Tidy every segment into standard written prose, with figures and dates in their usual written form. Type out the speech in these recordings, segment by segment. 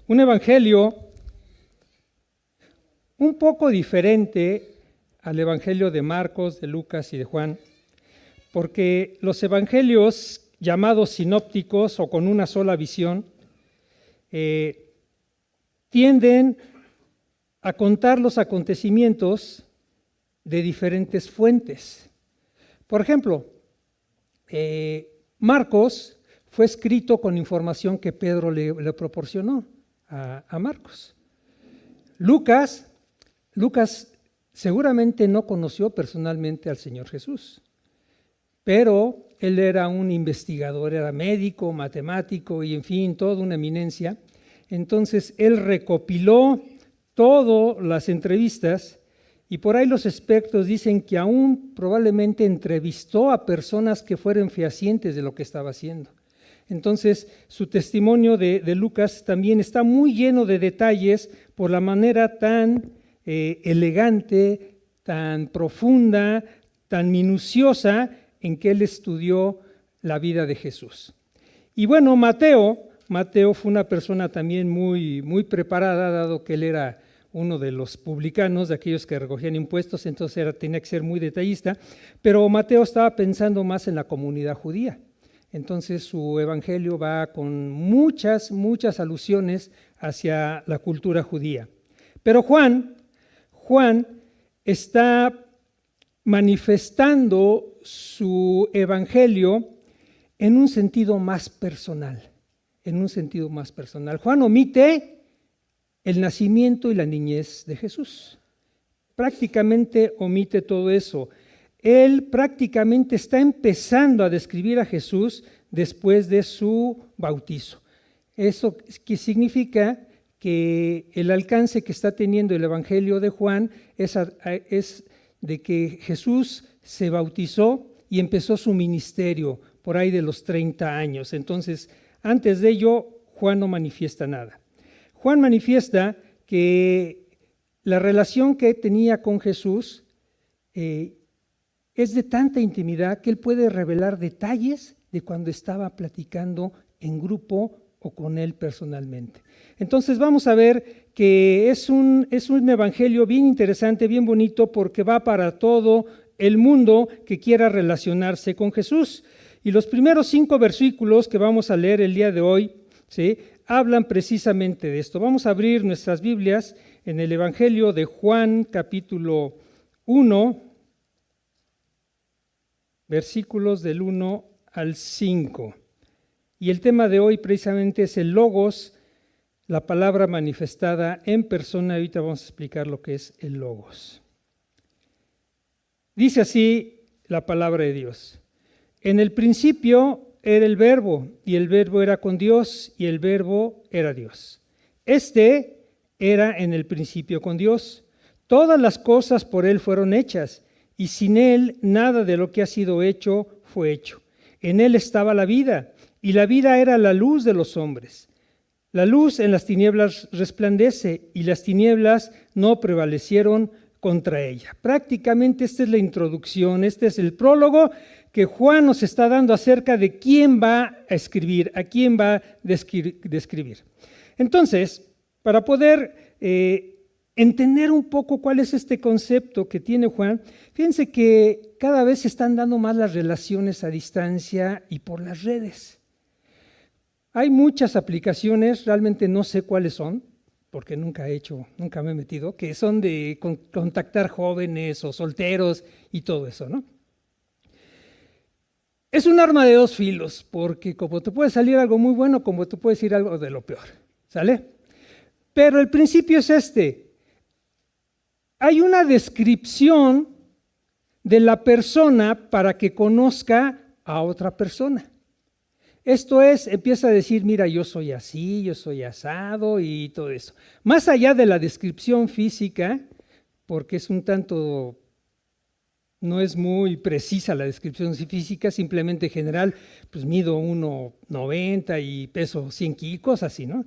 Un evangelio un poco diferente al evangelio de Marcos, de Lucas y de Juan, porque los evangelios llamados sinópticos o con una sola visión tienden a contar los acontecimientos de diferentes fuentes. Por ejemplo, Marcos fue escrito con información que Pedro le proporcionó a Marcos. Lucas seguramente no conoció personalmente al Señor Jesús, pero él era un investigador, era médico, matemático y en fin, toda una eminencia. Entonces él recopiló todas las entrevistas y por ahí los expertos dicen que aún probablemente entrevistó a personas que fueran fehacientes de lo que estaba haciendo. Entonces su testimonio de Lucas también está muy lleno de detalles por la manera tan elegante, tan profunda, tan minuciosa en que él estudió la vida de Jesús. Y bueno, Mateo fue una persona también muy preparada, dado que él era uno de los publicanos, de aquellos que recogían impuestos, entonces tenía que ser muy detallista, pero Mateo estaba pensando más en la comunidad judía. Entonces su evangelio va con muchas alusiones hacia la cultura judía. Pero Juan está manifestando su evangelio en un sentido más personal. Juan omite el nacimiento y la niñez de Jesús. Prácticamente omite todo eso. Él prácticamente está empezando a describir a Jesús después de su bautizo. Eso que significa que el alcance que está teniendo el evangelio de Juan es de que Jesús se bautizó y empezó su ministerio por ahí de los 30 años. Entonces, antes de ello, Juan no manifiesta nada. Juan manifiesta que la relación que tenía con Jesús es de tanta intimidad que él puede revelar detalles de cuando estaba platicando en grupo o con él personalmente. Entonces vamos a ver que es un evangelio bien interesante, bien bonito, porque va para todo el mundo que quiera relacionarse con Jesús. Y los primeros 5 versículos que vamos a leer el día de hoy, ¿sí?, hablan precisamente de esto. Vamos a abrir nuestras Biblias en el evangelio de Juan, capítulo 1, versículos del 1 al 5. Y el tema de hoy precisamente es el Logos, la palabra manifestada en persona. Ahorita vamos a explicar lo que es el Logos. Dice así la palabra de Dios. En el principio era el Verbo, y el Verbo era con Dios, y el Verbo era Dios. Este era en el principio con Dios. Todas las cosas por Él fueron hechas, y sin Él nada de lo que ha sido hecho fue hecho. En Él estaba la vida, y la vida era la luz de los hombres. La luz en las tinieblas resplandece, y las tinieblas no prevalecieron contra ella. Prácticamente esta es la introducción, este es el prólogo que Juan nos está dando acerca de quién va a escribir, a quién va a describir. Entonces, para poder entender un poco cuál es este concepto que tiene Juan, fíjense que cada vez se están dando más las relaciones a distancia y por las redes. Hay muchas aplicaciones, realmente no sé cuáles son, porque nunca me he metido, que son de contactar jóvenes o solteros y todo eso, ¿no? Es un arma de 2 filos, porque como te puede salir algo muy bueno, como te puede decir algo de lo peor, ¿sale? Pero el principio es este. Hay una descripción de la persona para que conozca a otra persona. Esto es, empieza a decir, mira, yo soy así, yo soy asado y todo eso. Más allá de la descripción física, porque es un tanto, no es muy precisa la descripción física, simplemente general, pues mido 1,90 y peso 100 kilos, cosas así, ¿no?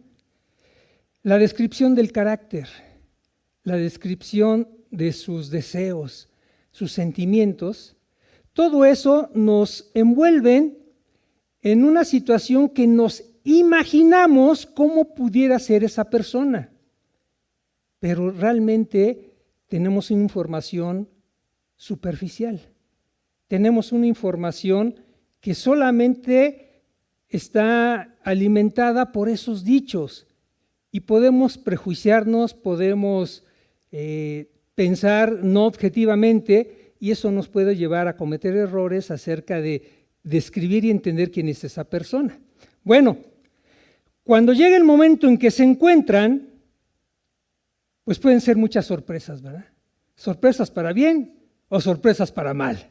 La descripción del carácter, la descripción de sus deseos, sus sentimientos, todo eso nos envuelven en una situación que nos imaginamos cómo pudiera ser esa persona, pero realmente tenemos una información superficial. Tenemos una información que solamente está alimentada por esos dichos y podemos prejuiciarnos, podemos pensar no objetivamente y eso nos puede llevar a cometer errores acerca de describir y entender quién es esa persona. Bueno, cuando llega el momento en que se encuentran, pues pueden ser muchas sorpresas, ¿verdad? Sorpresas para bien o sorpresas para mal.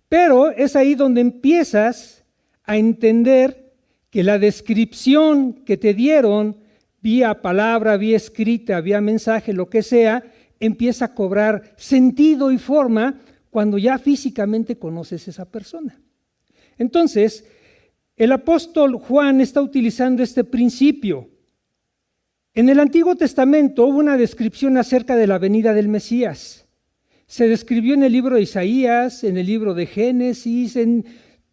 Pero es ahí donde empiezas a entender que la descripción que te dieron, vía palabra, vía escrita, vía mensaje, lo que sea, empieza a cobrar sentido y forma cuando ya físicamente conoces a esa persona. Entonces, el apóstol Juan está utilizando este principio. En el Antiguo Testamento hubo una descripción acerca de la venida del Mesías. Se describió en el libro de Isaías, en el libro de Génesis, en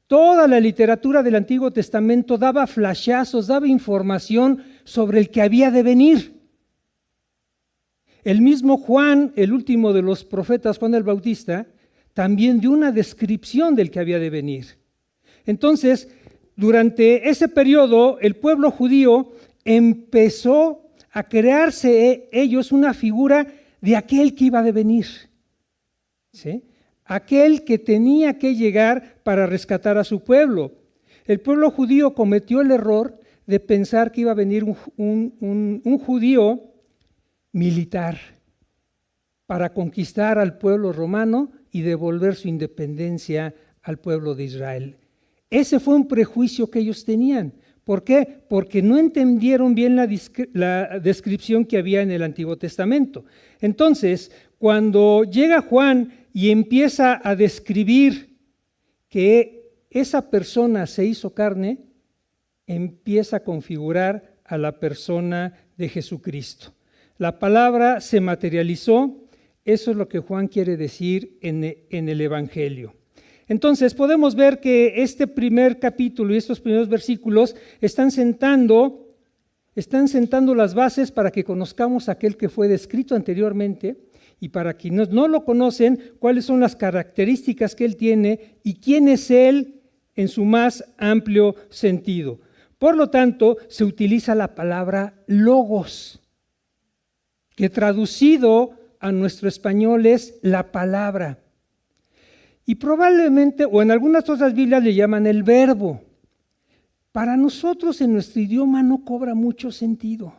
toda la literatura del Antiguo Testamento daba flashazos, daba información sobre el que había de venir. El mismo Juan, el último de los profetas, Juan el Bautista, también dio una descripción del que había de venir. Entonces, durante ese periodo, el pueblo judío empezó a crearse ellos una figura de aquel que iba de venir. ¿Sí? Aquel que tenía que llegar para rescatar a su pueblo. El pueblo judío cometió el error de pensar que iba a venir un judío militar para conquistar al pueblo romano y devolver su independencia al pueblo de Israel. Ese fue un prejuicio que ellos tenían. ¿Por qué? Porque no entendieron bien la descripción que había en el Antiguo Testamento. Entonces, cuando llega Juan y empieza a describir que esa persona se hizo carne, empieza a configurar a la persona de Jesucristo. La palabra se materializó, eso es lo que Juan quiere decir en el Evangelio. Entonces podemos ver que este primer capítulo y estos primeros versículos están sentando las bases para que conozcamos a aquel que fue descrito anteriormente y para quienes no lo conocen, cuáles son las características que él tiene y quién es él en su más amplio sentido. Por lo tanto, se utiliza la palabra logos, que traducido a nuestro español es la palabra. Y probablemente, o en algunas otras Biblias le llaman el verbo. Para nosotros en nuestro idioma no cobra mucho sentido,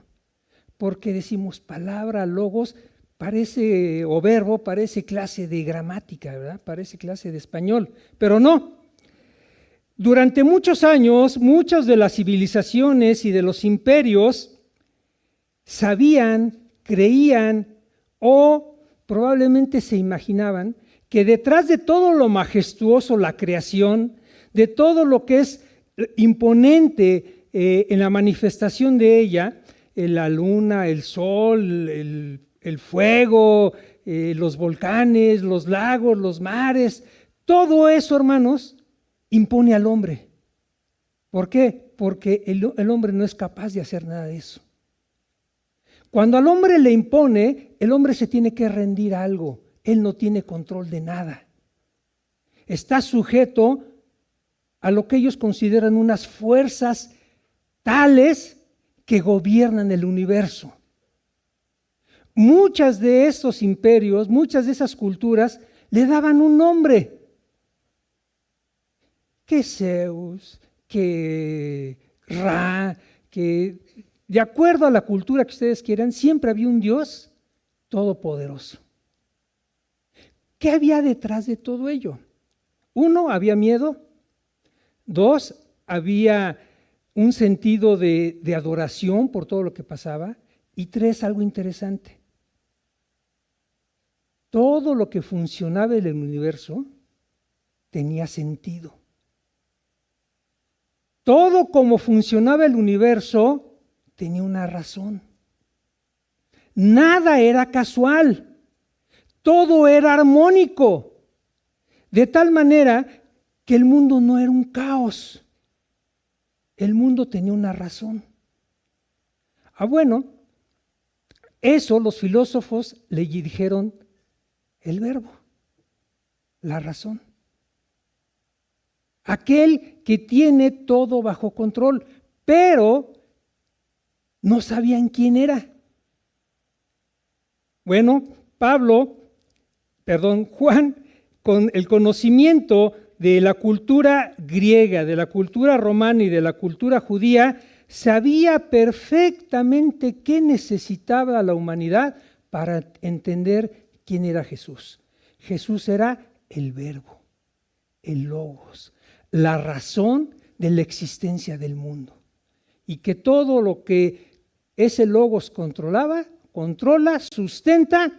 porque decimos palabra, logos, parece, o verbo, parece clase de gramática, ¿verdad? Parece clase de español, pero no. Durante muchos años, muchas de las civilizaciones y de los imperios sabían, creían o probablemente se imaginaban que detrás de todo lo majestuoso, la creación, de todo lo que es imponente en la manifestación de ella, la luna, el sol, el fuego, los volcanes, los lagos, los mares, todo eso, hermanos, impone al hombre. ¿Por qué? Porque el hombre no es capaz de hacer nada de eso. Cuando al hombre le impone, el hombre se tiene que rendir a algo. Él no tiene control de nada. Está sujeto a lo que ellos consideran unas fuerzas tales que gobiernan el universo. Muchas de esos imperios, muchas de esas culturas le daban un nombre. Que Zeus, que Ra, que de acuerdo a la cultura que ustedes quieran, siempre había un Dios todopoderoso. ¿Qué había detrás de todo ello? 1, había miedo. 2, había un sentido de adoración por todo lo que pasaba. Y 3, algo interesante. Todo lo que funcionaba en el universo tenía sentido. Todo como funcionaba el universo tenía una razón. Nada era casual. Todo era armónico, de tal manera que el mundo no era un caos. el mundo tenía una razón. Bueno, eso los filósofos le dijeron el verbo, la razón. Aquel que tiene todo bajo control, pero no sabían quién era. Bueno, Juan, con el conocimiento de la cultura griega, de la cultura romana y de la cultura judía, sabía perfectamente qué necesitaba la humanidad para entender quién era Jesús. Jesús era el verbo, el logos, la razón de la existencia del mundo. Y que todo lo que ese logos controla, sustenta,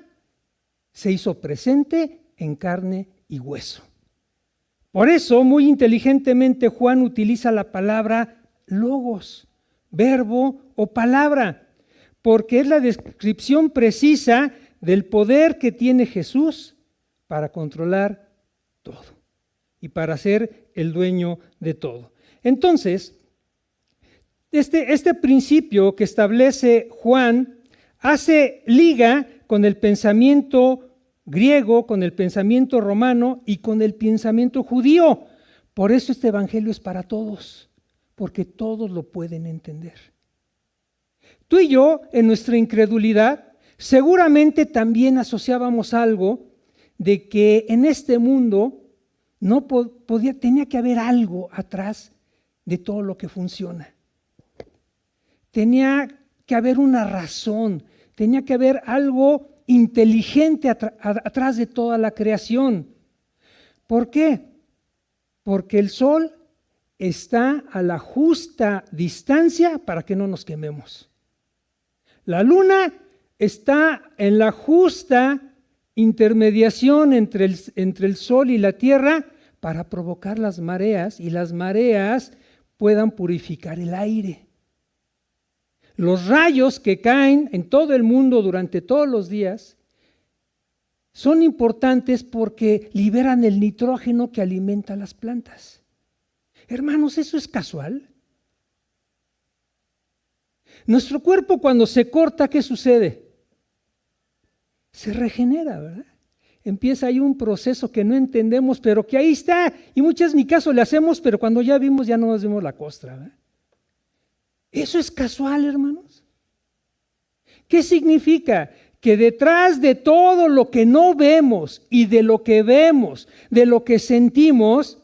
se hizo presente en carne y hueso. Por eso, muy inteligentemente, Juan utiliza la palabra logos, verbo o palabra, porque es la descripción precisa del poder que tiene Jesús para controlar todo y para ser el dueño de todo. Entonces, este principio que establece Juan hace liga con el pensamiento griego, con el pensamiento romano y con el pensamiento judío. Por eso este evangelio es para todos, porque todos lo pueden entender. Tú y yo, en nuestra incredulidad, seguramente también asociábamos algo de que en este mundo tenía que haber algo atrás de todo lo que funciona. Tenía que haber una razón, tenía que haber algo inteligente atrás de toda la creación. ¿Por qué? Porque el sol está a la justa distancia para que no nos quememos. La luna está en la justa intermediación entre el sol y la tierra para provocar las mareas y las mareas puedan purificar el aire. Los rayos que caen en todo el mundo durante todos los días son importantes porque liberan el nitrógeno que alimenta las plantas. Hermanos, ¿eso es casual? Nuestro cuerpo cuando se corta, ¿qué sucede? Se regenera, ¿verdad? Empieza ahí un proceso que no entendemos, pero que ahí está, y muchas ni caso le hacemos, pero cuando ya vimos, ya no nos vemos la costra, ¿verdad? ¿Eso es casual, hermanos? ¿Qué significa? Que detrás de todo lo que no vemos y de lo que vemos, de lo que sentimos,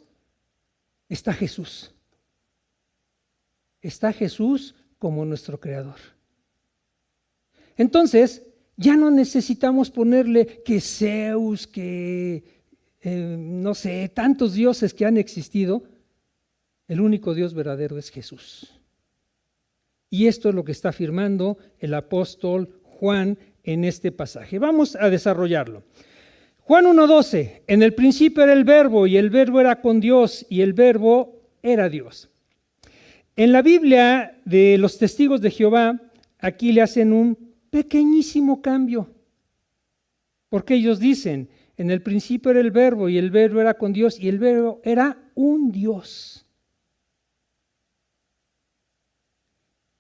está Jesús. Está Jesús como nuestro creador. Entonces, ya no necesitamos ponerle que Zeus, no sé, tantos dioses que han existido. El único Dios verdadero es Jesús. Y esto es lo que está afirmando el apóstol Juan en este pasaje. Vamos a desarrollarlo. Juan 1:12, en el principio era el verbo y el verbo era con Dios y el verbo era Dios. En la Biblia de los testigos de Jehová, aquí le hacen un pequeñísimo cambio. Porque ellos dicen, en el principio era el verbo y el verbo era con Dios y el verbo era un Dios.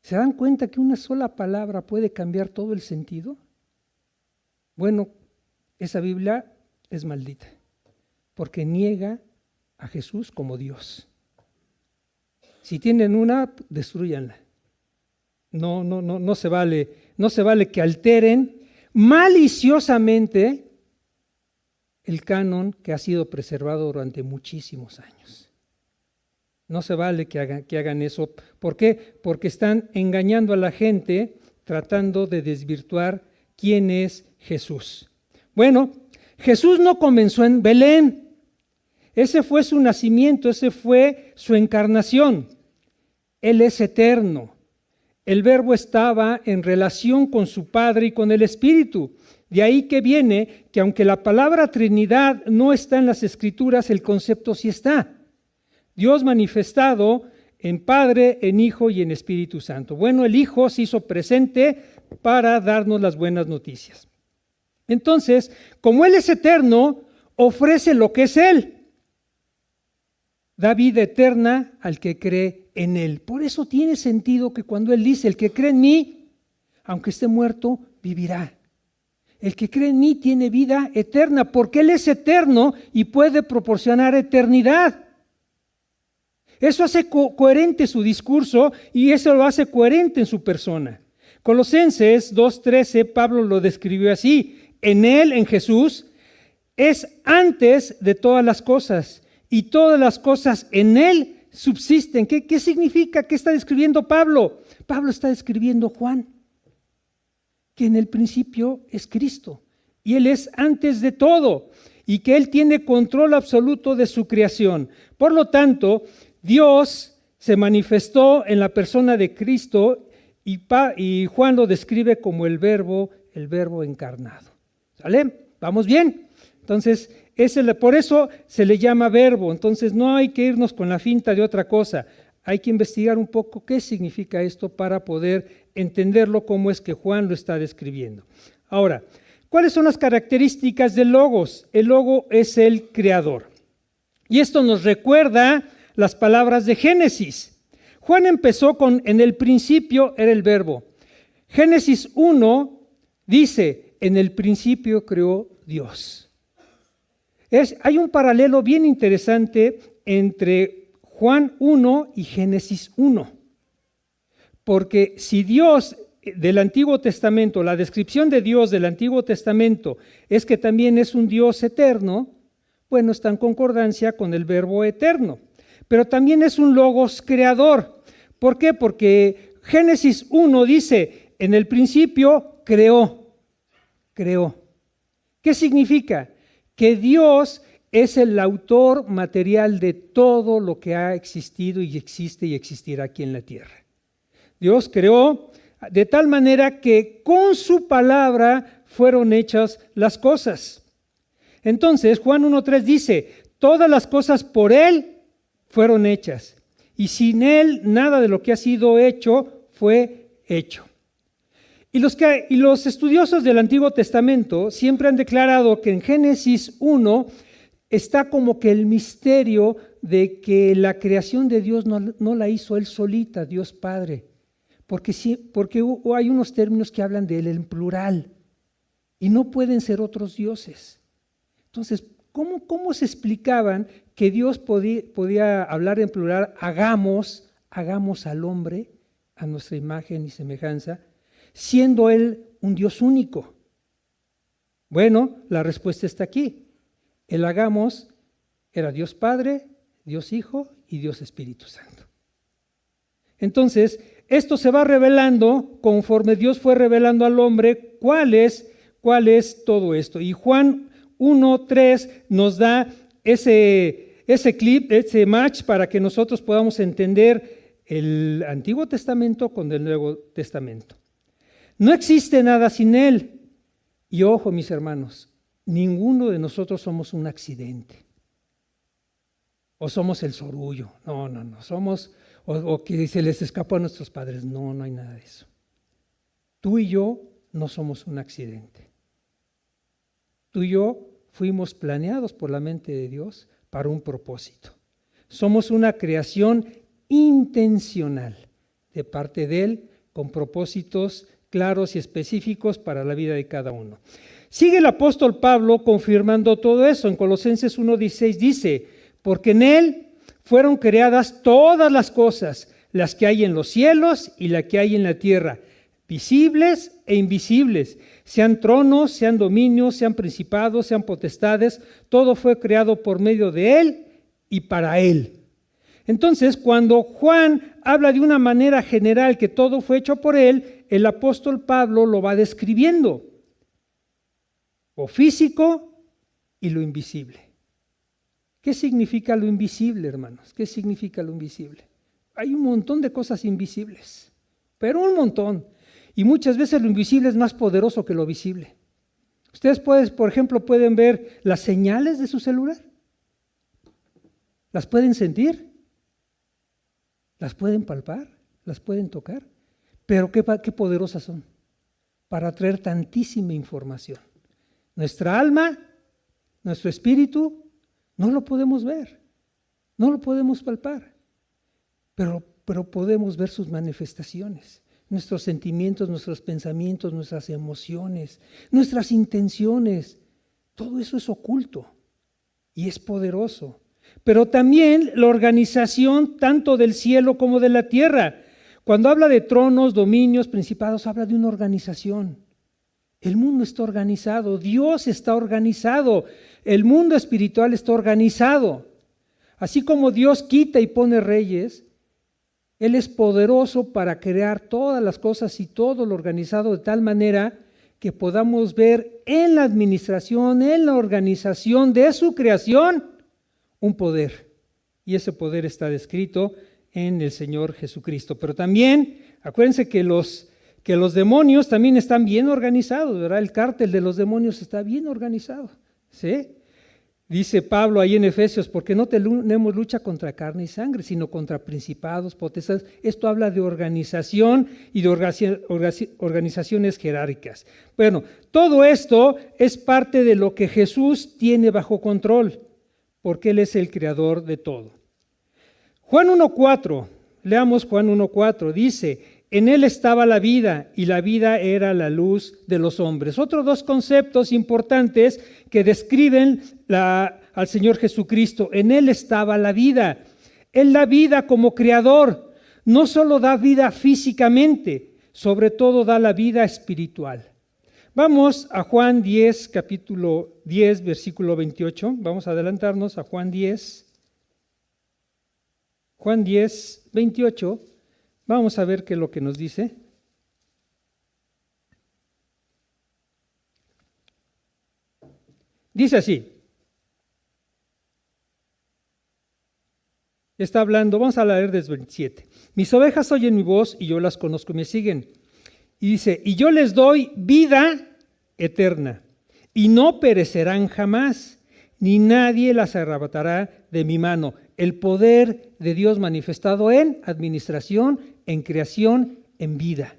¿Se dan cuenta que una sola palabra puede cambiar todo el sentido? Bueno, esa Biblia es maldita, porque niega a Jesús como Dios. Si tienen una, destrúyanla. No se vale que alteren maliciosamente el canon que ha sido preservado durante muchísimos años. No se vale que hagan eso. ¿Por qué? Porque están engañando a la gente, tratando de desvirtuar quién es Jesús. Bueno, Jesús no comenzó en Belén. Ese fue su nacimiento, ese fue su encarnación. Él es eterno. El Verbo estaba en relación con su Padre y con el Espíritu. De ahí que viene que aunque la palabra Trinidad no está en las Escrituras, el concepto sí está. Dios manifestado en Padre, en Hijo y en Espíritu Santo. Bueno, el Hijo se hizo presente para darnos las buenas noticias. Entonces, como Él es eterno, ofrece lo que es Él. Da vida eterna al que cree en Él. Por eso tiene sentido que cuando Él dice, el que cree en mí, aunque esté muerto, vivirá. El que cree en mí tiene vida eterna, porque Él es eterno y puede proporcionar eternidad. Eso hace coherente su discurso y eso lo hace coherente en su persona. Colosenses 2:13, Pablo lo describió así: en Él, en Jesús, es antes de todas las cosas, y todas las cosas en Él subsisten. ¿Qué significa? ¿Qué está describiendo Pablo? Pablo está describiendo Juan, que en el principio es Cristo, y Él es antes de todo, y que Él tiene control absoluto de su creación. Por lo tanto, Dios se manifestó en la persona de Cristo, y Juan lo describe como el verbo encarnado. ¿Sale? ¿Vamos bien? Entonces, por eso se le llama verbo. Entonces, no hay que irnos con la finta de otra cosa. Hay que investigar un poco qué significa esto para poder entenderlo como es que Juan lo está describiendo. Ahora, ¿cuáles son las características del Logos? El Logo es el creador. Y esto nos recuerda las palabras de Génesis. Juan empezó con, en el principio era el verbo. Génesis 1 dice, en el principio creó Dios. Hay un paralelo bien interesante entre Juan 1 y Génesis 1. Porque si Dios del Antiguo Testamento, la descripción de Dios del Antiguo Testamento es que también es un Dios eterno, bueno, está en concordancia con el verbo eterno. Pero también es un logos creador. ¿Por qué? Porque Génesis 1 dice, en el principio creó. ¿Qué significa? Que Dios es el autor material de todo lo que ha existido y existe y existirá aquí en la tierra. Dios creó de tal manera que con su palabra fueron hechas las cosas. Entonces, Juan 1:3 dice, todas las cosas por Él fueron hechas, y sin Él nada de lo que ha sido hecho fue hecho. Y los estudiosos del Antiguo Testamento siempre han declarado que en Génesis 1 está como que el misterio de que la creación de Dios no la hizo Él solita, Dios Padre, porque hay unos términos que hablan de Él en plural y no pueden ser otros dioses. Entonces, ¿cómo se explicaban que Dios podía hablar en plural, hagamos al hombre a nuestra imagen y semejanza, siendo Él un Dios único? Bueno, la respuesta está aquí. El hagamos era Dios Padre, Dios Hijo y Dios Espíritu Santo. Entonces, esto se va revelando conforme Dios fue revelando al hombre cuál es todo esto. Y Juan 1:3 nos da ese clip, ese match para que nosotros podamos entender el Antiguo Testamento con el Nuevo Testamento. No existe nada sin Él. Y ojo, mis hermanos, ninguno de nosotros somos un accidente. O somos el sorullo. No. Somos, o que se les escapó a nuestros padres. No hay nada de eso. Tú y yo no somos un accidente. Tú y yo fuimos planeados por la mente de Dios para un propósito. Somos una creación intencional de parte de Él con propósitos claros y específicos para la vida de cada uno. Sigue el apóstol Pablo confirmando todo eso. En Colosenses 1:16 dice, porque en Él fueron creadas todas las cosas, las que hay en los cielos y las que hay en la tierra, visibles e invisibles, sean tronos, sean dominios, sean principados, sean potestades, todo fue creado por medio de Él y para Él. Entonces, cuando Juan habla de una manera general que todo fue hecho por Él, el apóstol Pablo lo va describiendo. Lo físico y lo invisible. ¿Qué significa lo invisible, hermanos? ¿Qué significa lo invisible? Hay un montón de cosas invisibles, pero un montón. Y muchas veces lo invisible es más poderoso que lo visible. Ustedes, por ejemplo, pueden ver las señales de su celular. ¿Las pueden sentir? ¿Las pueden palpar? ¿Las pueden tocar? Pero qué poderosas son para traer tantísima información. Nuestra alma, nuestro espíritu, no lo podemos ver, no lo podemos palpar, pero pero podemos ver sus manifestaciones, nuestros sentimientos, nuestros pensamientos, nuestras emociones, nuestras intenciones. Todo eso es oculto y es poderoso. Pero también la organización tanto del cielo como de la tierra. Cuando habla de tronos, dominios, principados, habla de una organización. El mundo está organizado, Dios está organizado, el mundo espiritual está organizado. Así como Dios quita y pone reyes, Él es poderoso para crear todas las cosas y todo lo organizado de tal manera que podamos ver en la administración, en la organización de su creación, un poder. Y ese poder está descrito en el Señor Jesucristo. Pero también, acuérdense que los demonios también están bien organizados, ¿verdad? El cártel de los demonios está bien organizado, ¿sí? Dice Pablo ahí en Efesios, porque no tenemos lucha contra carne y sangre, sino contra principados, potestades. Esto habla de organización y de organizaciones jerárquicas. Bueno, todo esto es parte de lo que Jesús tiene bajo control, porque Él es el creador de todo. Juan 1:4, leamos Juan 1:4, dice: en Él estaba la vida y la vida era la luz de los hombres. Otros dos conceptos importantes que describen al Señor Jesucristo. En Él estaba la vida. Él da vida como creador. No solo da vida físicamente, sobre todo da la vida espiritual. Vamos a Juan 10, capítulo 10, versículo 28. Vamos a adelantarnos a Juan 10. Juan 10, 28. Vamos a ver qué es lo que nos dice. Dice así. Está hablando, vamos a leer desde 27. Mis ovejas oyen mi voz y yo las conozco y me siguen. Y dice, y yo les doy vida eterna y no perecerán jamás, ni nadie las arrebatará de mi mano. El poder de Dios manifestado en administración, en creación, en vida.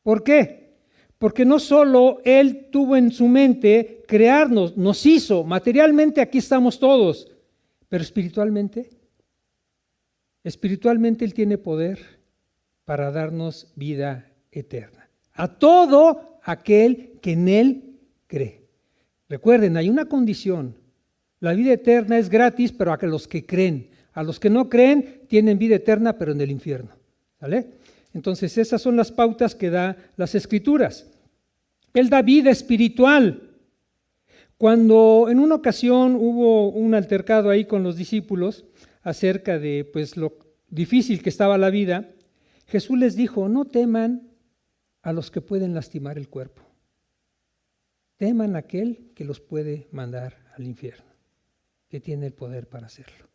¿Por qué? Porque no solo Él tuvo en su mente crearnos, nos hizo, materialmente aquí estamos todos, pero espiritualmente Él tiene poder para darnos vida eterna. A todo aquel que en Él cree. Recuerden, hay una condición. La vida eterna es gratis, pero a los que creen. A los que no creen tienen vida eterna, pero en el infierno. ¿Vale? Entonces, esas son las pautas que da las Escrituras. Él da vida espiritual. Cuando en una ocasión hubo un altercado ahí con los discípulos acerca de pues, lo difícil que estaba la vida, Jesús les dijo, no teman a los que pueden lastimar el cuerpo. Teman a aquel que los puede mandar al infierno, que tiene el poder para hacerlo.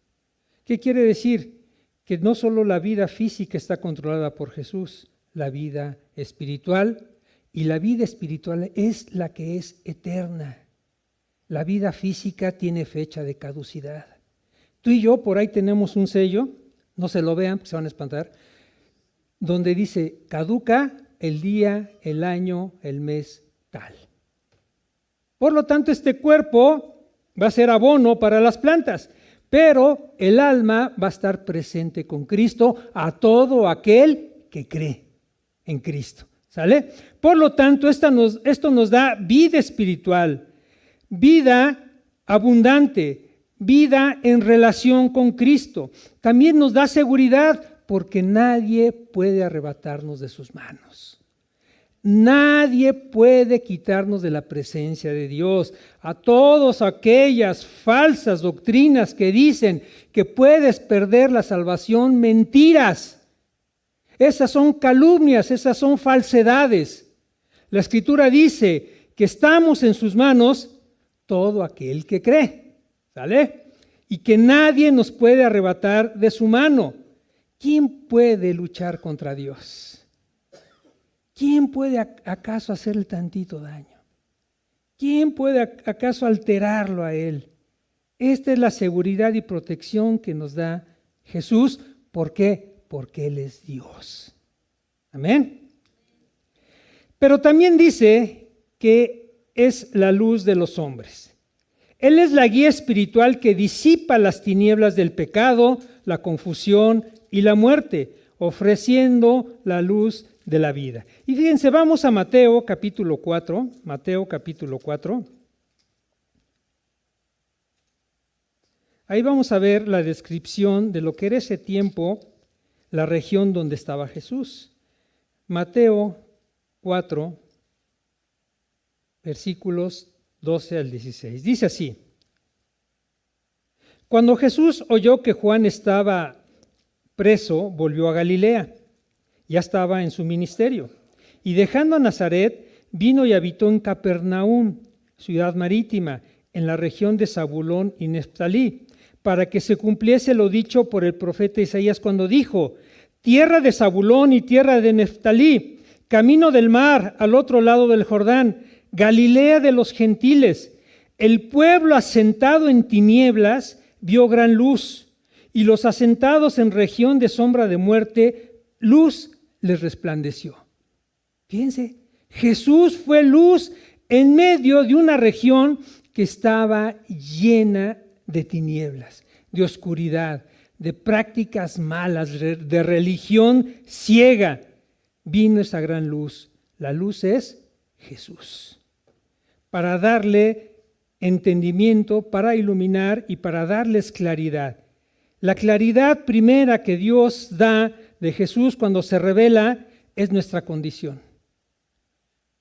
¿Qué quiere decir? Que no solo la vida física está controlada por Jesús, la vida espiritual, y la vida espiritual es la que es eterna. La vida física tiene fecha de caducidad. Tú y yo por ahí tenemos un sello, no se lo vean porque se van a espantar, donde dice caduca el día, el año, el mes tal. Por lo tanto, este cuerpo va a ser abono para las plantas, pero el alma va a estar presente con Cristo a todo aquel que cree en Cristo. ¿Sale? Por lo tanto, esto nos da vida espiritual, vida abundante, vida en relación con Cristo. También nos da seguridad porque nadie puede arrebatarnos de sus manos. Nadie puede quitarnos de la presencia de Dios. A todas aquellas falsas doctrinas que dicen que puedes perder la salvación, mentiras. Esas son calumnias, esas son falsedades. La Escritura dice que estamos en sus manos todo aquel que cree, ¿sale? Y que nadie nos puede arrebatar de su mano. ¿Quién puede luchar contra Dios? ¿Quién puede acaso hacerle tantito daño? ¿Quién puede acaso alterarlo a Él? Esta es la seguridad y protección que nos da Jesús. ¿Por qué? Porque Él es Dios. Amén. Pero también dice que es la luz de los hombres. Él es la guía espiritual que disipa las tinieblas del pecado, la confusión y la muerte, ofreciendo la luz de la vida. Y fíjense, vamos a Mateo capítulo 4, Mateo capítulo 4. Ahí vamos a ver la descripción de lo que era ese tiempo, la región donde estaba Jesús. Mateo 4, versículos 12 al 16. Dice así: Cuando Jesús oyó que Juan estaba preso, volvió a Galilea. Ya estaba en su ministerio. Y dejando a Nazaret, vino y habitó en Capernaum, ciudad marítima, en la región de Zabulón y Neftalí, para que se cumpliese lo dicho por el profeta Isaías cuando dijo: tierra de Zabulón y tierra de Neftalí, camino del mar al otro lado del Jordán, Galilea de los gentiles. El pueblo asentado en tinieblas vio gran luz, y los asentados en región de sombra de muerte, luz les resplandeció. Fíjense, Jesús fue luz en medio de una región que estaba llena de tinieblas, de oscuridad, de prácticas malas, de religión ciega. Vino esa gran luz. La luz es Jesús, para darle entendimiento, para iluminar y para darles claridad. La claridad primera que Dios da de Jesús cuando se revela es nuestra condición.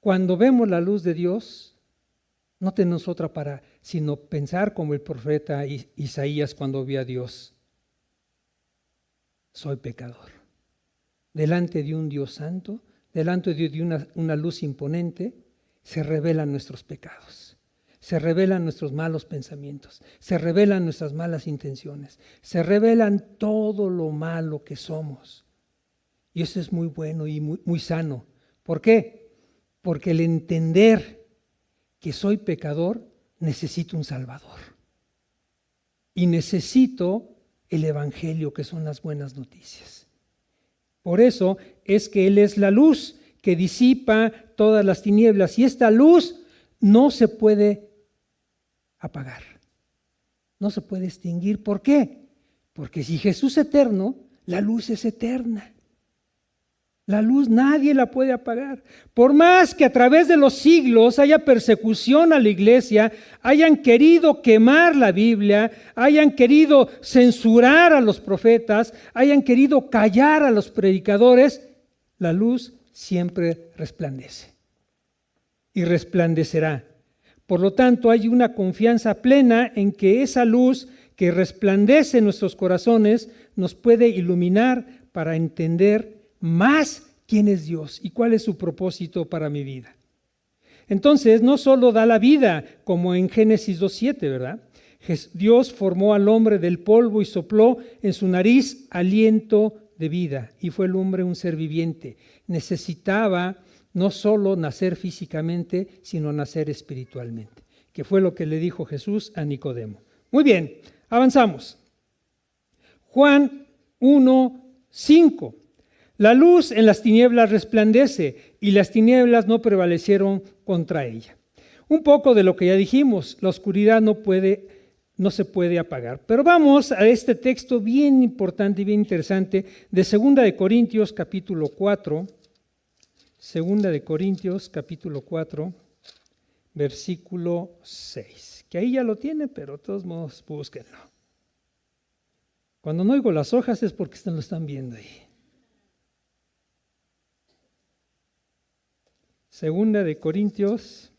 Cuando vemos la luz de Dios, no tenemos otra para sino pensar como el profeta Isaías cuando vio a Dios: soy pecador. Delante de un Dios santo, delante de una luz imponente, se revelan nuestros pecados, se revelan nuestros malos pensamientos, se revelan nuestras malas intenciones, se revelan todo lo malo que somos. Y eso es muy bueno y muy sano. ¿Por qué? Porque el entender que soy pecador, necesito un Salvador. Y necesito el Evangelio, que son las buenas noticias. Por eso es que Él es la luz que disipa todas las tinieblas. Y esta luz no se puede apagar, no se puede extinguir. ¿Por qué? Porque si Jesús es eterno, la luz es eterna. La luz nadie la puede apagar. Por más que a través de los siglos haya persecución a la iglesia, hayan querido quemar la Biblia, hayan querido censurar a los profetas, hayan querido callar a los predicadores, la luz siempre resplandece y resplandecerá. Por lo tanto, hay una confianza plena en que esa luz que resplandece en nuestros corazones nos puede iluminar para entender más quién es Dios y cuál es su propósito para mi vida. Entonces, no solo da la vida, como en Génesis 2:7, ¿verdad? Dios formó al hombre del polvo y sopló en su nariz aliento de vida, y fue el hombre un ser viviente. Necesitaba no solo nacer físicamente, sino nacer espiritualmente, que fue lo que le dijo Jesús a Nicodemo. Muy bien, avanzamos. Juan 1:5. La luz en las tinieblas resplandece, y las tinieblas no prevalecieron contra ella. Un poco de lo que ya dijimos, la oscuridad no se puede apagar. Pero vamos a este texto bien importante y bien interesante de 2 de Corintios capítulo 4. 2 de Corintios capítulo 4, versículo 6. Que ahí ya lo tiene, pero de todos modos búsquenlo. Cuando no oigo las hojas es porque lo están viendo ahí. 2 de Corintios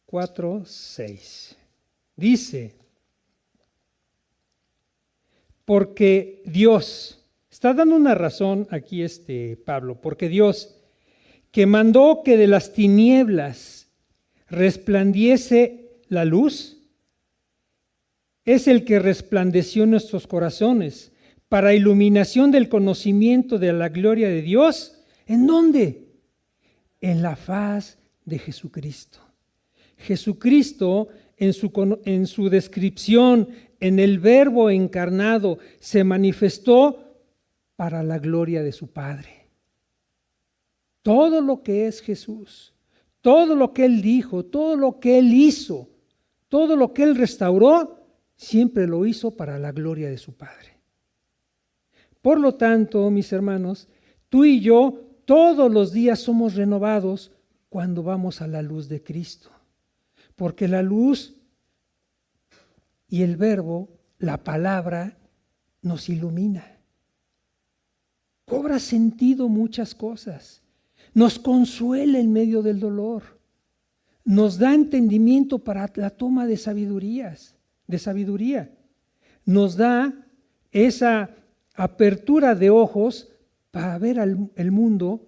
4, 6. Dice: porque Dios, está dando una razón aquí Pablo, porque Dios, que mandó que de las tinieblas resplandiese la luz, es el que resplandeció en nuestros corazones para iluminación del conocimiento de la gloria de Dios. ¿En dónde? En la faz de Jesucristo. Jesucristo en su descripción, en el Verbo encarnado, se manifestó para la gloria de su Padre. Todo lo que es Jesús, todo lo que Él dijo, todo lo que Él hizo, todo lo que Él restauró, siempre lo hizo para la gloria de su Padre. Por lo tanto, mis hermanos, tú y yo todos los días somos renovados cuando vamos a la luz de Cristo. Porque la luz y el verbo, la palabra, nos ilumina. Cobra sentido muchas cosas. Nos consuela en medio del dolor. Nos da entendimiento para la toma de sabiduría. Nos da esa apertura de ojos para ver el mundo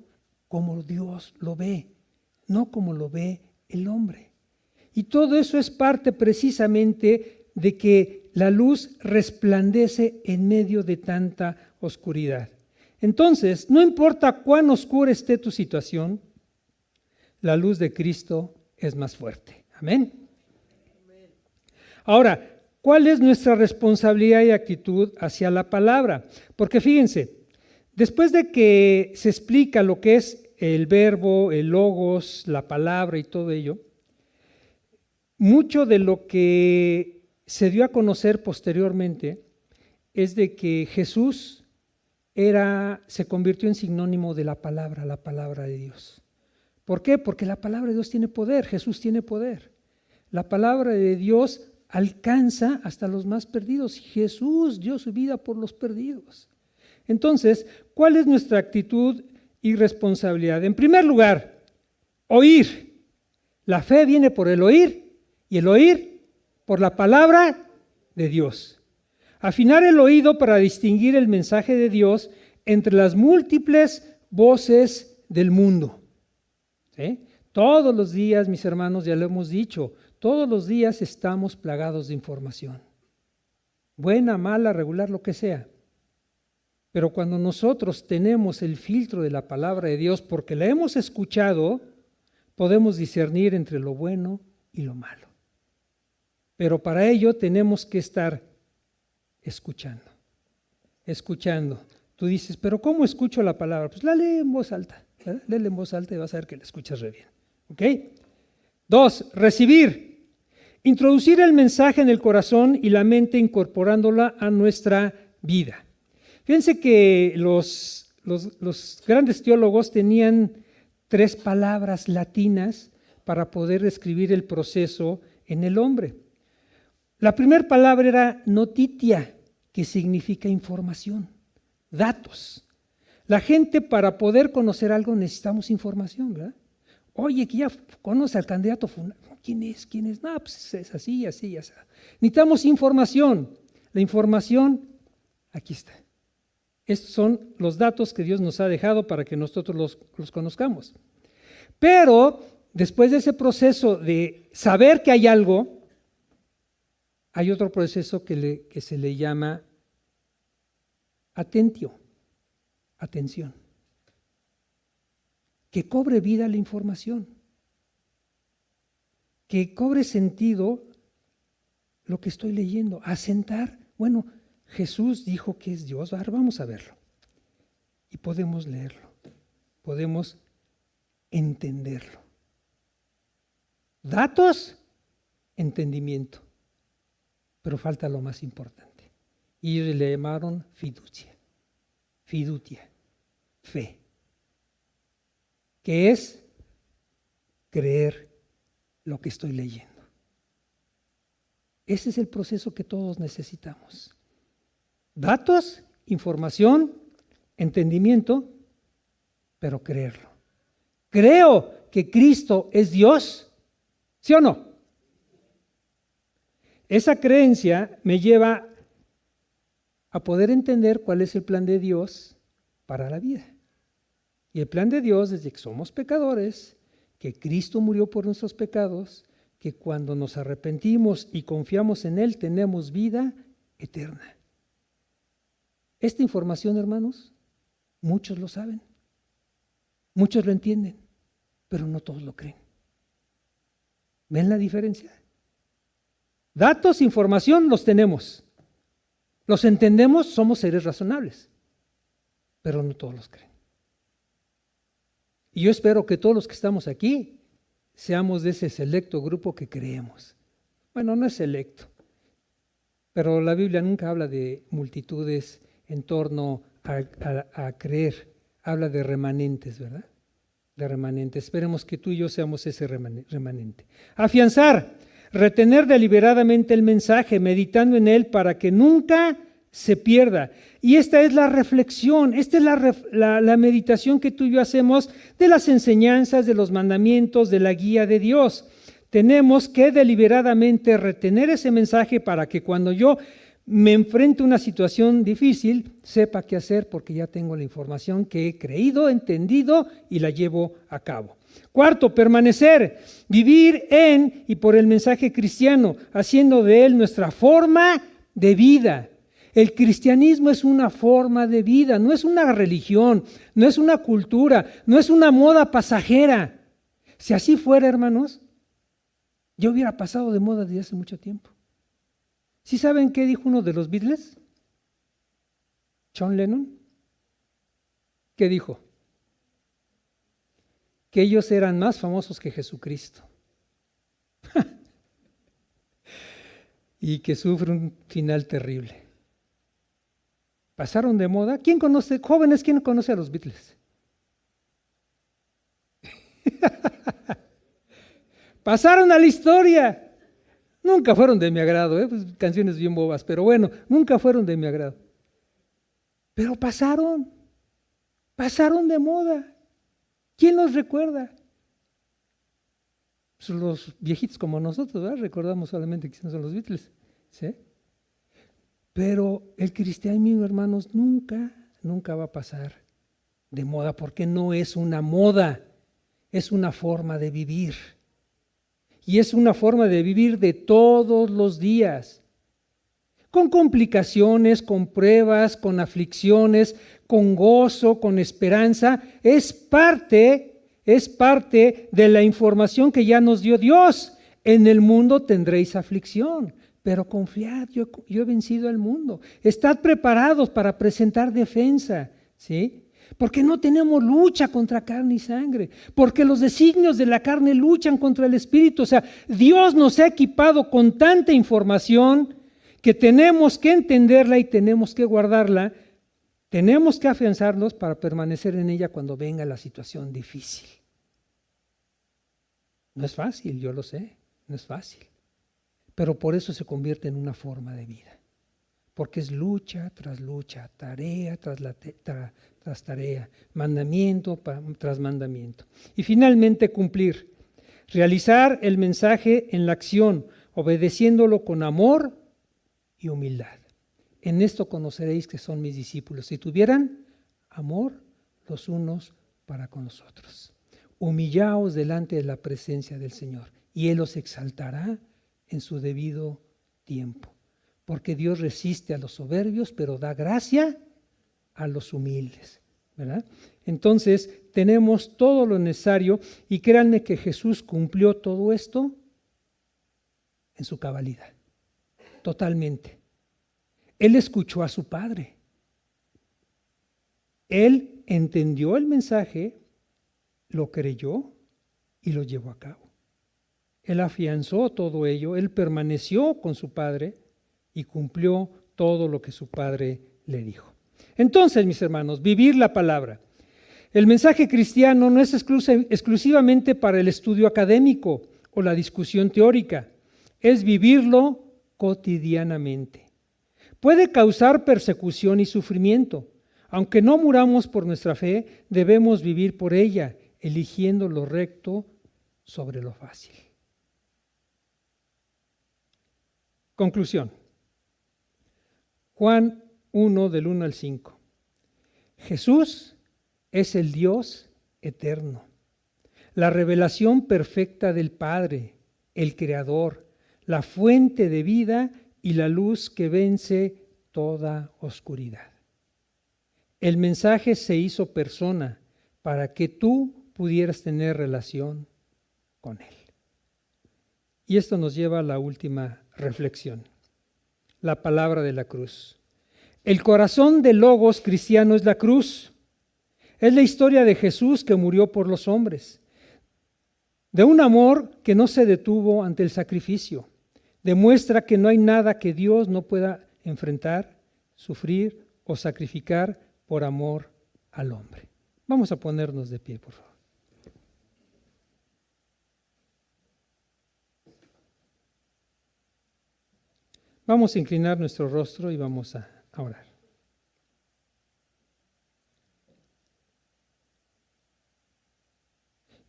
como Dios lo ve, no como lo ve el hombre. Y todo eso es parte precisamente de que la luz resplandece en medio de tanta oscuridad. Entonces, no importa cuán oscura esté tu situación, la luz de Cristo es más fuerte. Amén. Ahora, ¿cuál es nuestra responsabilidad y actitud hacia la palabra? Porque fíjense, después de que se explica lo que es el verbo, el logos, la palabra y todo ello, mucho de lo que se dio a conocer posteriormente es de que Jesús se convirtió en sinónimo de la palabra de Dios. ¿Por qué? Porque la palabra de Dios tiene poder, Jesús tiene poder. La palabra de Dios alcanza hasta los más perdidos. Jesús dio su vida por los perdidos. Entonces, ¿cuál es nuestra actitud y responsabilidad? En primer lugar, oír. La fe viene por el oír y el oír por la palabra de Dios. Afinar el oído para distinguir el mensaje de Dios entre las múltiples voces del mundo. ¿Sí? Todos los días, mis hermanos, ya lo hemos dicho, todos los días estamos plagados de información. Buena, mala, regular, lo que sea. Pero cuando nosotros tenemos el filtro de la palabra de Dios, porque la hemos escuchado, podemos discernir entre lo bueno y lo malo. Pero para ello tenemos que estar escuchando. Tú dices, ¿pero cómo escucho la palabra? Pues la lee en voz alta. Léela en voz alta y vas a ver que la escuchas re bien. ¿Ok? 2, recibir. Introducir el mensaje en el corazón y la mente incorporándola a nuestra vida. Fíjense que los grandes teólogos tenían 3 palabras latinas para poder describir el proceso en el hombre. La primera palabra era notitia, que significa información, datos. La gente, para poder conocer algo, necesitamos información, ¿verdad? Oye, que ya conoce al candidato, ¿quién es? No, pues es así. Necesitamos información. La información, aquí está. Estos son los datos que Dios nos ha dejado para que nosotros los conozcamos. Pero después de ese proceso de saber que hay algo, hay otro proceso que se le llama atención. Que cobre vida la información. Que cobre sentido lo que estoy leyendo. Asentar, bueno, Jesús dijo que es Dios. Ahora vamos a verlo. Y podemos leerlo. Podemos entenderlo. Datos, entendimiento. Pero falta lo más importante. Y ellos le llamaron fiducia, fe. Que es creer lo que estoy leyendo. Ese es el proceso que todos necesitamos. Datos, información, entendimiento, pero creerlo. Creo que Cristo es Dios, ¿sí o no? Esa creencia me lleva a poder entender cuál es el plan de Dios para la vida. Y el plan de Dios, desde que somos pecadores, que Cristo murió por nuestros pecados, que cuando nos arrepentimos y confiamos en Él, tenemos vida eterna. Esta información, hermanos, muchos lo saben, muchos lo entienden, pero no todos lo creen. ¿Ven la diferencia? Datos, información, los tenemos. Los entendemos, somos seres razonables, pero no todos los creen. Y yo espero que todos los que estamos aquí seamos de ese selecto grupo que creemos. Bueno, no es selecto, pero la Biblia nunca habla de multitudes en torno a creer. Habla de remanentes, ¿verdad? De remanente. Esperemos que tú y yo seamos ese remanente. Afianzar, retener deliberadamente el mensaje, meditando en él para que nunca se pierda. Y esta es la reflexión, esta es la meditación que tú y yo hacemos de las enseñanzas, de los mandamientos, de la guía de Dios. Tenemos que deliberadamente retener ese mensaje para que cuando yo me enfrento a una situación difícil, sepa qué hacer porque ya tengo la información que he creído, entendido y la llevo a cabo. Cuarto, permanecer, vivir en y por el mensaje cristiano, haciendo de él nuestra forma de vida. El cristianismo es una forma de vida, no es una religión, no es una cultura, no es una moda pasajera. Si así fuera, hermanos, yo hubiera pasado de moda desde hace mucho tiempo. ¿Sí saben qué dijo uno de los Beatles? John Lennon. ¿Qué dijo? Que ellos eran más famosos que Jesucristo. Y que sufre un final terrible. Pasaron de moda. ¿Quién conoce, jóvenes, quién conoce a los Beatles? Pasaron a la historia. Nunca fueron de mi agrado, pues, canciones bien bobas, pero bueno, nunca fueron de mi agrado. Pero pasaron de moda. ¿Quién los recuerda? Pues los viejitos como nosotros, ¿verdad? Recordamos solamente que son los Beatles, ¿sí? Pero el cristianismo, hermanos, nunca va a pasar de moda, porque no es una moda, es una forma de vivir. Y es una forma de vivir de todos los días, con complicaciones, con pruebas, con aflicciones, con gozo, con esperanza. Es parte de la información que ya nos dio Dios. En el mundo tendréis aflicción, pero confiad, yo he vencido al mundo. Estad preparados para presentar defensa, ¿sí? Porque no tenemos lucha contra carne y sangre, porque los designios de la carne luchan contra el espíritu. O sea, Dios nos ha equipado con tanta información que tenemos que entenderla y tenemos que guardarla, tenemos que afianzarnos para permanecer en ella cuando venga la situación difícil. No es fácil, yo lo sé, no es fácil, pero por eso se convierte en una forma de vida. Porque es lucha, tarea tras tarea, mandamiento tras mandamiento. Y finalmente cumplir, realizar el mensaje en la acción, obedeciéndolo con amor y humildad. En esto conoceréis que son mis discípulos, si tuvieran amor los unos para con los otros. Humillaos delante de la presencia del Señor y Él os exaltará en su debido tiempo. Porque Dios resiste a los soberbios, pero da gracia a los humildes, ¿verdad? Entonces, tenemos todo lo necesario y créanme que Jesús cumplió todo esto en su cabalidad, totalmente. Él escuchó a su Padre. Él entendió el mensaje, lo creyó y lo llevó a cabo. Él afianzó todo ello, él permaneció con su Padre y cumplió todo lo que su Padre le dijo. Entonces, mis hermanos, vivir la palabra. El mensaje cristiano no es exclusivamente para el estudio académico o la discusión teórica, es vivirlo cotidianamente. Puede causar persecución y sufrimiento. Aunque no muramos por nuestra fe, debemos vivir por ella, eligiendo lo recto sobre lo fácil. Conclusión. Juan 1, del 1 al 5. Jesús es el Dios eterno, la revelación perfecta del Padre, el Creador, la fuente de vida y la luz que vence toda oscuridad. El mensaje se hizo persona para que tú pudieras tener relación con Él. Y esto nos lleva a la última reflexión. La palabra de la cruz. El corazón del logos cristiano es la cruz. Es la historia de Jesús que murió por los hombres. De un amor que no se detuvo ante el sacrificio. Demuestra que no hay nada que Dios no pueda enfrentar, sufrir o sacrificar por amor al hombre. Vamos a ponernos de pie, por favor. Vamos a inclinar nuestro rostro y vamos a orar.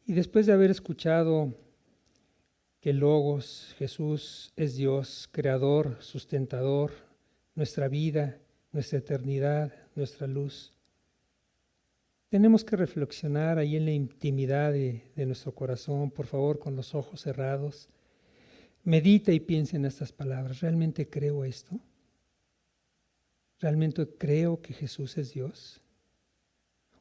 Y después de haber escuchado que el Logos, Jesús, es Dios, creador, sustentador, nuestra vida, nuestra eternidad, nuestra luz, tenemos que reflexionar ahí en la intimidad de nuestro corazón, por favor, con los ojos cerrados. Medita y piensa en estas palabras. ¿Realmente creo esto? ¿Realmente creo que Jesús es Dios?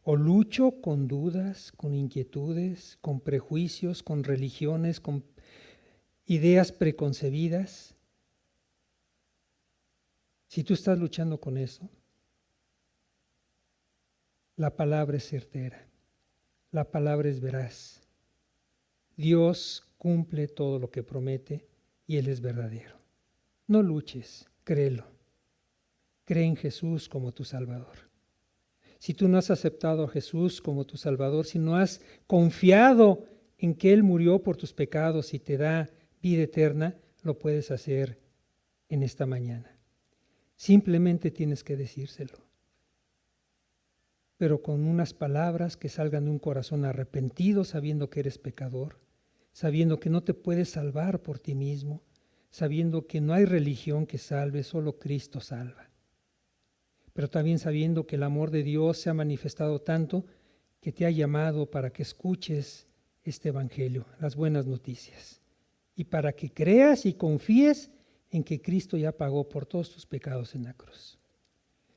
¿O lucho con dudas, con inquietudes, con prejuicios, con religiones, con ideas preconcebidas? Si tú estás luchando con eso, la palabra es certera, la palabra es veraz. Dios cumple todo lo que promete y Él es verdadero. No luches, créelo. Cree en Jesús como tu Salvador. Si tú no has aceptado a Jesús como tu Salvador, si no has confiado en que Él murió por tus pecados y te da vida eterna, lo puedes hacer en esta mañana. Simplemente tienes que decírselo, pero con unas palabras que salgan de un corazón arrepentido, sabiendo que eres pecador, sabiendo que no te puedes salvar por ti mismo, sabiendo que no hay religión que salve, solo Cristo salva. Pero también sabiendo que el amor de Dios se ha manifestado tanto que te ha llamado para que escuches este evangelio, las buenas noticias, y para que creas y confíes en que Cristo ya pagó por todos tus pecados en la cruz.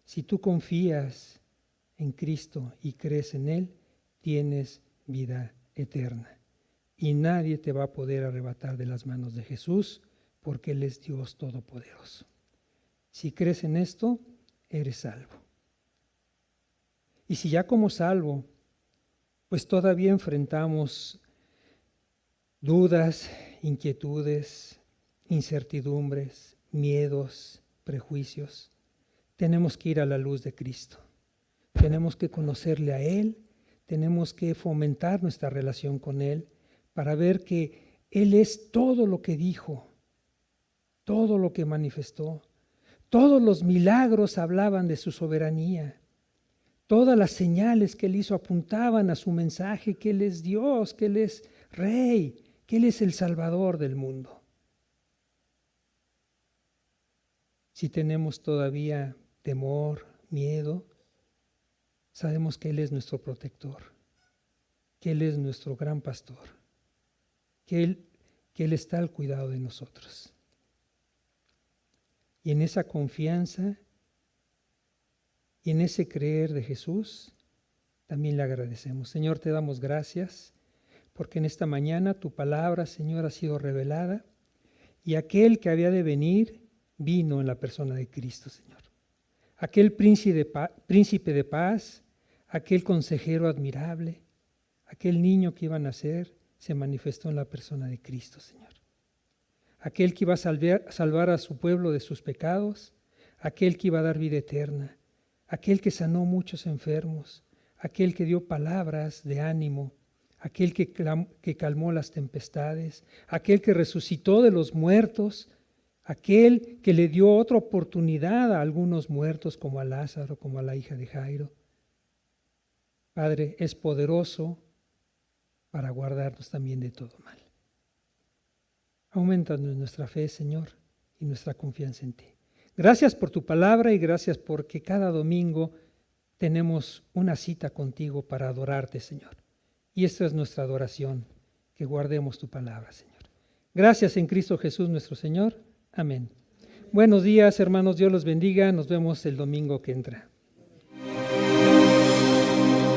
Si tú confías en Cristo y crees en Él, tienes vida eterna. Y nadie te va a poder arrebatar de las manos de Jesús, porque Él es Dios Todopoderoso. Si crees en esto, eres salvo. Y si ya como salvo, pues todavía enfrentamos dudas, inquietudes, incertidumbres, miedos, prejuicios, tenemos que ir a la luz de Cristo. Tenemos que conocerle a Él, tenemos que fomentar nuestra relación con Él para ver que Él es todo lo que dijo, todo lo que manifestó. Todos los milagros hablaban de su soberanía. Todas las señales que Él hizo apuntaban a su mensaje, que Él es Dios, que Él es Rey, que Él es el Salvador del mundo. Si tenemos todavía temor, miedo, sabemos que Él es nuestro protector, que Él es nuestro gran pastor, que Él está al cuidado de nosotros. Y en esa confianza y en ese creer de Jesús, también le agradecemos. Señor, te damos gracias porque en esta mañana tu palabra, Señor, ha sido revelada y aquel que había de venir vino en la persona de Cristo, Señor. Aquel príncipe de paz, aquel consejero admirable, aquel niño que iba a nacer, se manifestó en la persona de Cristo, Señor. Aquel que iba a salvar a su pueblo de sus pecados, aquel que iba a dar vida eterna, aquel que sanó muchos enfermos, aquel que dio palabras de ánimo, aquel que calmó las tempestades, aquel que resucitó de los muertos, aquel que le dio otra oportunidad a algunos muertos como a Lázaro, como a la hija de Jairo. Padre, es poderoso para guardarnos también de todo mal. Aumentanos nuestra fe, Señor, y nuestra confianza en ti. Gracias por tu palabra y gracias porque cada domingo tenemos una cita contigo para adorarte, Señor. Y esta es nuestra adoración, que guardemos tu palabra, Señor. Gracias en Cristo Jesús nuestro Señor. Amén. Buenos días, hermanos. Dios los bendiga. Nos vemos el domingo que entra.